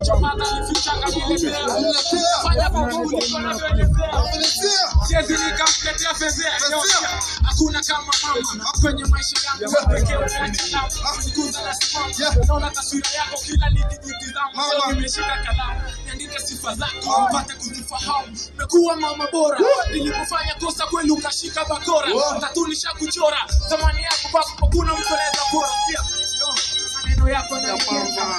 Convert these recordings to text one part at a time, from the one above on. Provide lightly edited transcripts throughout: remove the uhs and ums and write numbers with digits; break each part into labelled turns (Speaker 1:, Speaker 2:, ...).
Speaker 1: Chomata nifichanga niletea. Fanya Mungu niko na kuelezea. Siwezi nikamtetea fezea. Hakuna kama mama kwenye maisha yangu pekee unachana. Sikuza na simama. Naona taswira yako kila nikijitazama. Nimeshika kalamu. Niandike sifa zako upate kuzifahamu. Umekuwa mama bora. Nilipofanya kosa kweli ukashika bakora. Tatu nishakuchora. Zamani yako bako kuna mtu anaweza bora pia. Maneno yako na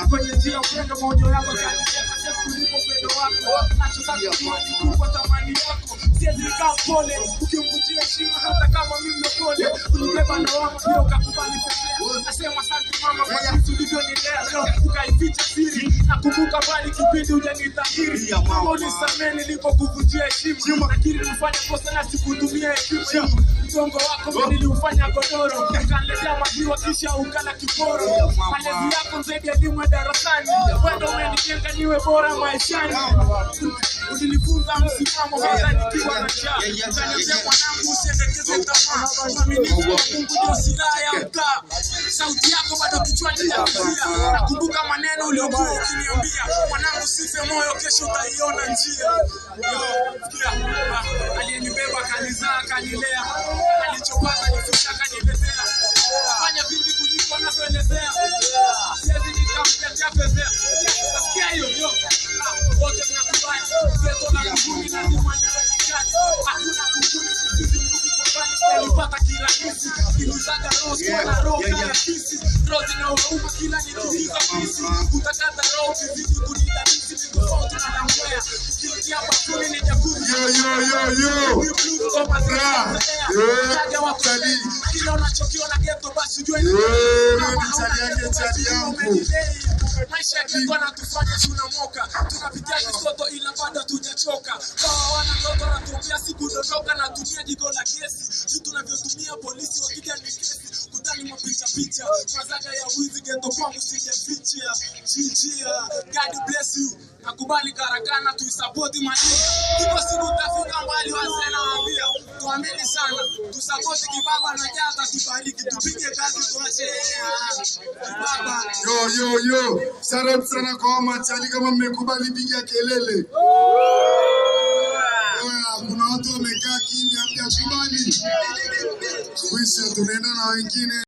Speaker 1: kwenye njia upendo moyo yako kanisa kulipo upendo wako. Nachotaka kuwa thamani yako. Siwezi nikaa mpole ukimvunjia heshima hata kama mimi mpole. Ulibeba na wangu pia ukakubali pekee. Nasema asante mama kwa jinsi ulivyonilea. Ukaificha siri nakumbuka bali kipindi hujanidhahiri. Mama unisamehe nilipokuvunjia heshima. Lakini nilifanya kosa na sikutumia heshima. Mtongo wako mimi niliufanya godoro. Ukaniletea maziwa kisha ukala kiporo. Malezi yako zaidi ya elimu ya darasani. Wewe umenijenga niwe bora maishani. Ulinifunza msimamo hata nikiwa na njaa. Ukaniambia mwanangu usiendekeze tamaa. Amini kwa Mungu ndio silaha ya mtaa. Sauti yako bado kichwani inakuja. Nakumbuka maneno uliokuwa ukiniambia. Mwanangu sife moyo kesho utaiona njia. Aliyenibeba kanizaa kanilea. Alichopata nificha kaniletea. Fanya vipi kuliko anavyoelezea. Siwezi nikamtetea fezea. Nasikia hiyo. Wote tunakubali. Zeto na ngumi na nimaniwe nikati. Hakuna kunguni sisi mbuki kwa bani. Nilipata kirahisi. Nilizaga rose kwa na roho kaya kisi. Rose na unauma kila nikiuliza kisi. Utakata roho vizidi kunidadisi. Nikofauti na namwea. Ukiingia bafuni ni jakuni. Kaja watalii. Kila unachokiona ghetto basi ujue ni maisha yako yanatufanya tunamoka. Tunapitia kisoto ila bado tujachoka. Kwa wana ndoto natumbia siku dondoka na tumia jiko la gesi. Vitu tunavyotumia polisi wakija ni kesi. Kutani mapicha picha. Mazaga ya wizi ghetto kwangu sijaficha. God bless you. Nakubali karakana tuisapoti madini. Iko siku tafika mbali wazee na waambia. Tuamini sana. Tusapoti kibaba na jaza tubariki. Tupige kazi tuache. Baba.
Speaker 2: Yo. Sarap sana kwa machali kama mmekubali piga kelele. Kuna watu wamekaa kimya hapa kubali. Sisi tunaenda na wengine.